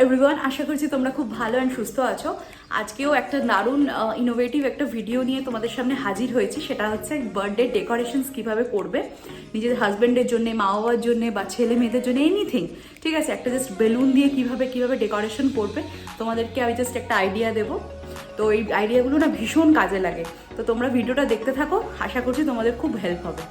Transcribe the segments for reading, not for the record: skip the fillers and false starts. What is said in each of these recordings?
Everyone, আশা করছি তোমরা খুব ভালো অ্যান্ড সুস্থ আছো। আজকেও একটা দারুণ ইনোভেটিভ একটা ভিডিও নিয়ে তোমাদের সামনে হাজির হয়েছি। সেটা হচ্ছে বার্থডে ডেকোরেশনস কিভাবে করবে নিজের হাজব্যান্ডের জন্য, মা বাবার জন্য বা ছেলে মেয়েদের জন্য, এনিথিং। ঠিক আছে, একটা জাস্ট বেলুন দিয়ে কিভাবে ডেকোরেশন করবে তোমাদেরকে আমি জাস্ট একটা আইডিয়া দেবো। তো এই আইডিয়াগুলো না ভীষণ কাজে লাগে। তো তোমরা ভিডিওটা দেখতে থাকো, আশা করছি তোমাদের খুব হেল্প হবে।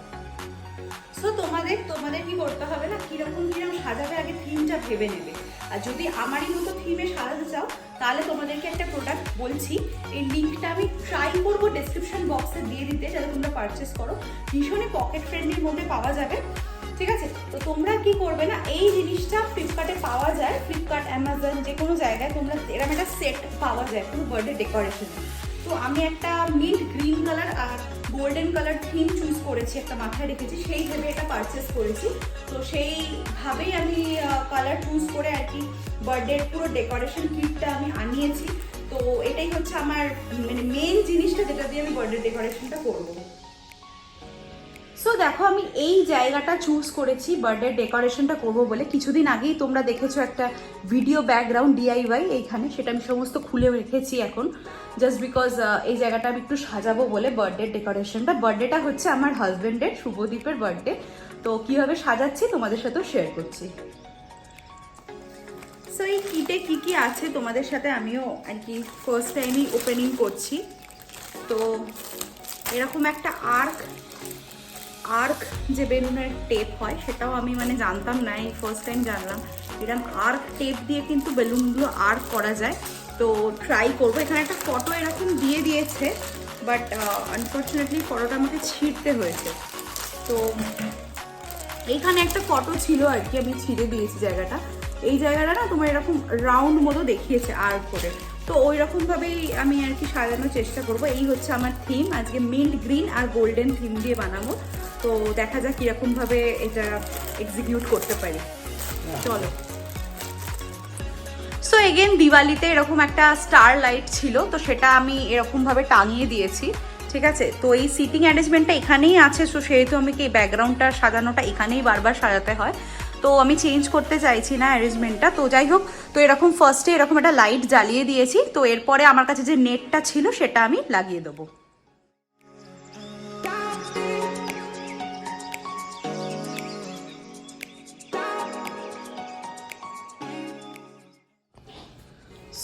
সো তোমাদের কি করতে হবে না, কিরকম সাজাবে আগে থিমটা ভেবে নেবে। আর যদি আমারই মতো থিমে সাজাতে চাও তাহলে তোমাদেরকে একটা প্রোডাক্ট বলছি, এই লিঙ্কটা আমি ট্রাই করবো ডেসক্রিপশন বক্সে দিয়ে দিতে, যাতে তোমরা পারচেস করো। ভীষণই পকেট ফ্রেন্ডলির মধ্যে পাওয়া যাবে। ঠিক আছে, তো তোমরা কি করবে না, এই জিনিসটা ফ্লিপকার্টে পাওয়া যায়, ফ্লিপকার্ট, অ্যামাজন, যে কোনো জায়গায় তোমরা এরকম একটা সেট পাওয়া যায় পুরো বার্থডে ডেকোরেশন। তো আমি একটা মিন্ট গ্রিন কালার আর গোল্ডেন কালার থিম চুজ করেছি, একটা মাথায় রেখেছি, সেই ভেবে এটা পারচেস করেছি। তো সেইভাবেই আমি কালার চুজ করে আর কি বার্থডের পুরো ডেকোরেশন কিটটা আমি আনিয়েছি। তো এটাই হচ্ছে আমার মানে মেন জিনিসটা, যেটা দিয়ে আমি বার্থডে ডেকোরেশনটা করবো। সো দেখো, আমি এই জায়গাটা চুজ করেছি বার্থডে ডেকোরেশনটা করবো বলে। কিছুদিন আগেই তোমরা দেখেছো একটা ভিডিও ব্যাকগ্রাউন্ড DIY এইখানে, সেটা আমি সমস্ত খুলে রেখেছি এখন, জাস্ট বিকজ এই জায়গাটা আমি একটু সাজাবো বলে বার্থডে ডেকোরেশনটা। বার্থডেটা হচ্ছে আমার হাজব্যান্ডের, শুভদীপের বার্থডে। তো কীভাবে সাজাচ্ছি তোমাদের সাথেও শেয়ার করছি। সো এই কিটে কী কী আছে তোমাদের সাথে আমিও আর কি ফার্স্ট টাইমই ওপেনিং করছি। তো এরকম একটা আর্ক যে বেলুনের টেপ হয়, সেটাও আমি মানে জানতাম না, এই ফার্স্ট টাইম জানলাম। এরকম আর্ক টেপ দিয়ে কিন্তু বেলুনগুলো আর্ক করা যায়। তো ট্রাই করবো। এখানে একটা ফটো এরকম দিয়ে দিয়েছে, বাট আনফর্চুনেটলি ফটোটা আমাকে ছিঁড়তে হয়েছে। তো এইখানে একটা ফটো ছিল আর কি, আমি ছিঁড়ে দিয়েছি জায়গাটা। এই জায়গাটা না তোমার এরকম রাউন্ড মতো দেখিয়েছে আর্ক করে। তো ওই রকমভাবেই আমি আর কি সাজানোর চেষ্টা করব। এই হচ্ছে আমার থিম, আজকে মিন্ট গ্রিন আর গোল্ডেন থিম দিয়ে বানাবো। তো দেখা যাক কীরকমভাবে এটা এক্সিকিউট করতে পারি। চলো। সো এগেন দিওয়ালিতে এরকম একটা স্টার লাইট ছিল, তো সেটা আমি এরকমভাবে টাঙিয়ে দিয়েছি। ঠিক আছে, তো এই সিটিং অ্যারেঞ্জমেন্টটা এখানেই আছে, সো সেহেতু আমি কি ব্যাকগ্রাউন্ডটা সাজানোটা এখানেই বারবার সাজাতে হয়। তো আমি চেঞ্জ করতে চাইছি না অ্যারেঞ্জমেন্টটা। তো যাই হোক, তো এরকম ফার্স্টে এরকম একটা লাইট জ্বালিয়ে দিয়েছি। তো এরপরে আমার কাছে যে নেটটা ছিল সেটা আমি লাগিয়ে দেবো।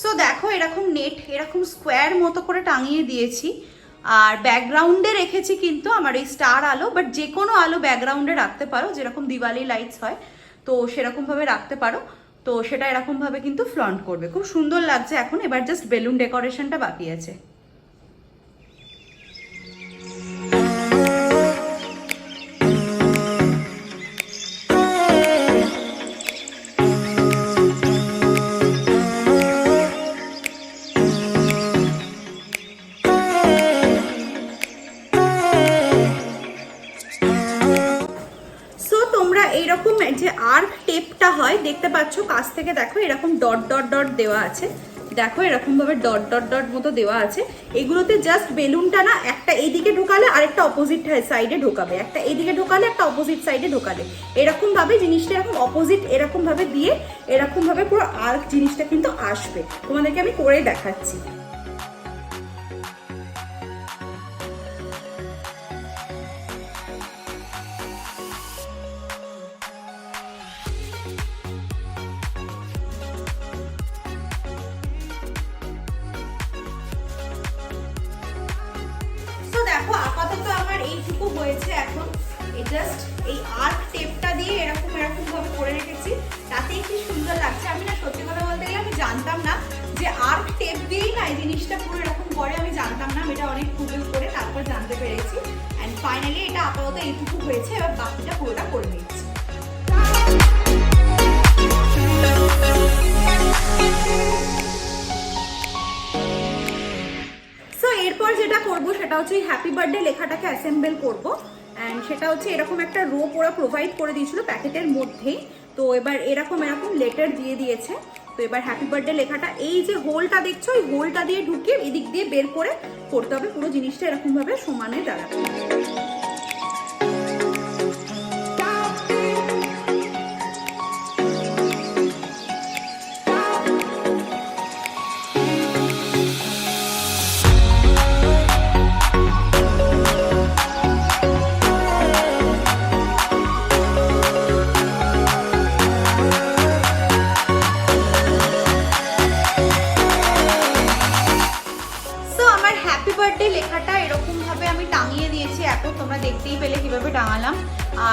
সো দেখো, এরকম নেট এরকম স্কোয়ার মতো করে টাঙিয়ে দিয়েছি। আর ব্যাকগ্রাউন্ডে রেখেছি কিন্তু আমার এই স্টার আলো, বাট যে কোনো আলো ব্যাকগ্রাউন্ডে রাখতে পারো, যেরকম দিওয়ালি লাইটস হয় তো সেরকমভাবে রাখতে পারো। তো সেটা এরকমভাবে কিন্তু ফ্লন্ট করবে, খুব সুন্দর লাগছে এখন। এবার জাস্ট বেলুন ডেকোরেশনটা বাকি আছে। এইরকম যে আর্ক টেপটা হয় দেখতে পাচ্ছ, কাছ থেকে দেখো এরকম ডট ডট ডট দেওয়া আছে। দেখো এরকম ভাবে ডট ডট ডট মতো দেওয়া আছে। এগুলোতে জাস্ট বেলুনটা না একটা এইদিকে ঢোকালে আরেকটা অপোজিট সাইডে ঢোকাবে, একটা এইদিকে ঢোকালে একটা অপোজিট সাইডে ঢোকালে, এরকম ভাবে জিনিসটা এরকম অপোজিট এরকম ভাবে দিয়ে এরকম ভাবে পুরো আর্ক জিনিসটা কিন্তু আসবে। তোমাদেরকে আমি করে দেখাচ্ছি। দেখো আপাতত আমার এইটুকু হয়েছে। এখন এই জাস্ট এই আর্ক টেপটা দিয়ে এরকম ভাবে করে রেখেছি, তাতেই কি সুন্দর লাগছে। আমি না সত্যি কথা বলতে গেলে আমি জানতাম না যে আর্ক টেপ দিয়েই না এই জিনিসটা পুরো এরকম করে, আমি জানতাম না। এটা অনেক গুগল করে তারপর জানতে পেরেছি। অ্যান্ড ফাইনালি এটা আপাতত এইটুকু হয়েছে, এবার বাকিটা পুরোটা করে নিচ্ছি। এরপর যেটা করবো সেটা হচ্ছে হ্যাপি বার্থডে লেখাটাকে অ্যাসেম্বল করবো। অ্যান্ড সেটা হচ্ছে এরকম একটা রোপ ওরা প্রোভাইড করে দিয়েছিল প্যাকেটের মধ্যেই। তো এবার এরকম লেটার দিয়ে দিয়েছে। তো এবার হ্যাপি বার্থডে লেখাটা এই যে হোলটা দেখছো, এই হোলটা দিয়ে ঢুকিয়ে এদিক দিয়ে বের করে করতে হবে। পুরো জিনিসটা এরকম ভাবে সমানে দাঁড়াবে।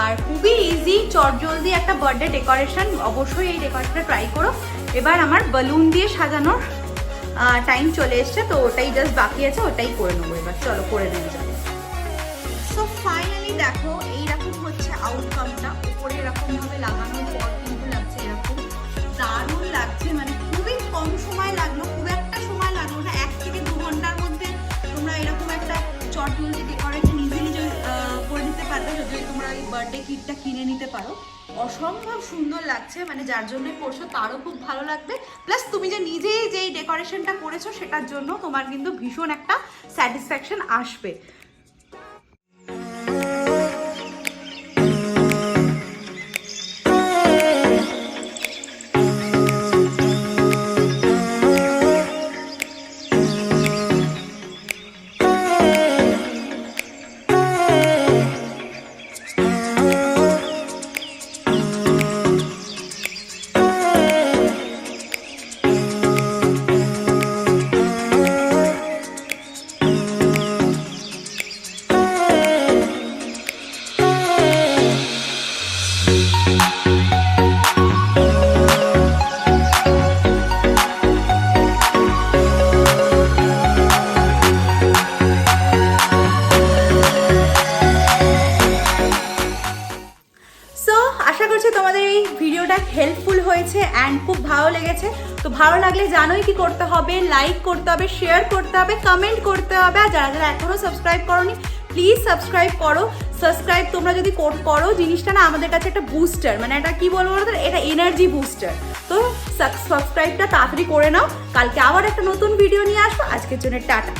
আর খুবই ইজি চটজলদি একটা বার্থডে ডেকোরেশন। অবশ্যই এই ডেকোরেশনটা ট্রাই করো। এবার আমার বেলুন দিয়ে সাজানোর টাইম চলে এসছে, তো ওটাই জাস্ট বাকি আছে, ওটাই করে নেবো। এবার চলো করে নেওয়া যাবে। সো ফাইনালি দেখো এইরকম হচ্ছে আউটকামটা। উপরে এরকম ভাবে লাগানোর পর কিন্তু লাগছে এরকম দারুণ লাগছে। মানে খুবই কম সময় লাগলো, খুব একটা সময় লাগলো না, 1 থেকে 2 ঘন্টার মধ্যে তোমরা এরকম একটা চটজলদি ডেকোরেশন ইজিলি করে নিতে পারবে যদি তোমরা এই বার্থডে কিটটা কিনে নিতে পারো। অসম্ভব সুন্দর লাগছে, মানে যার জন্য করছো তারও খুব ভালো লাগবে। প্লাস তুমি যে নিজেই যেই ডেকোরেশনটা করেছো সেটার জন্য তোমার কিন্তু ভীষণ একটা স্যাটিসফ্যাকশন আসবে। আশা করছি তোমাদের এই ভিডিওটা হেল্পফুল হয়েছে অ্যান্ড খুব ভালো লেগেছে। তো ভালো লাগলে জানোই কি করতে হবে, লাইক করতে হবে, শেয়ার করতে হবে, কমেন্ট করতে হবে। আর যারা যারা এখনো সাবস্ক্রাইব করোনি প্লিজ সাবস্ক্রাইব করো। সাবস্ক্রাইব তোমরা যদি করো জিনিসটা না আমাদের কাছে একটা বুস্টার, মানে এটা কি বলবো বলতো, এটা এনার্জি বুস্টার। তো সাবস্ক্রাইবটা তাড়াতাড়ি করে নাও। কালকে আবার একটা নতুন ভিডিও নিয়ে আসবো। আজকের জন্য টাটা।